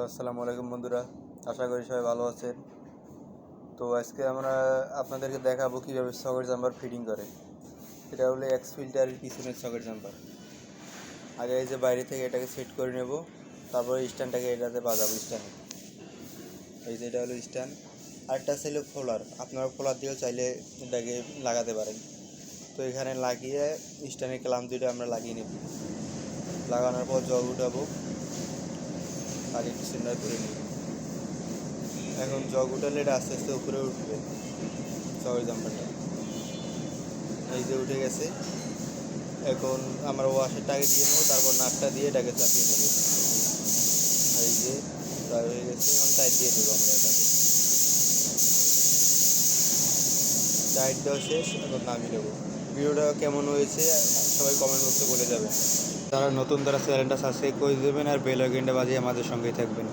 আসসালামু আলাইকুম বন্ধুরা, আশা করি সবাই ভালো আছেন। তো আজকে আমরা আপনাদেরকে দেখাবো কীভাবে সকেট জাম্পার ফিটিং করে। এটা হলো এক্স ফিল্টারের পিছনের সকেট জাম্পার। আগে এই যে বাইরে থেকে এটাকে সেট করে নেব, তারপরে স্ট্যান্ডটাকে এটাতে বাজাবো স্ট্যান্ডে। এই যে এটা হলো স্ট্যান্ড, আরেকটা ছিল ফোলার, আপনারা ফোলার দিয়েও চাইলে এটাকে লাগাতে পারেন। তো এখানে লাগিয়ে স্ট্যান্ডের ক্লাম্প দুটো আমরা লাগিয়ে নেব। লাগানোর পর জগ উঠাবো আর একটু সেন্টার করে নেব। এখন জগ উঠালে এটা আস্তে আস্তে উপরে উঠবে সকেট জাম্পারটা। এই যে উঠে গেছে। এখন আমরা ওয়াশারটাকে দিয়ে নেবো, তারপর নাটটা দিয়ে এটাকে চাপিয়ে নেব। এই যে প্রায় হয়ে গেছে, এখন টাইট দিয়ে দেবো আমরা এটাকে। টাইট দেওয়া শেষ, এখন নামিয়ে নেবো। ভিডিওটা কেমন হয়েছে সবাই কমেন্ট বক্সে বলে যাবেন। যারা নতুন তারা চ্যানেলটা সাবস্ক্রাইব করে দেবেন আর বেল আইকনটা বাজিয়ে আমাদের সঙ্গেই থাকবেন।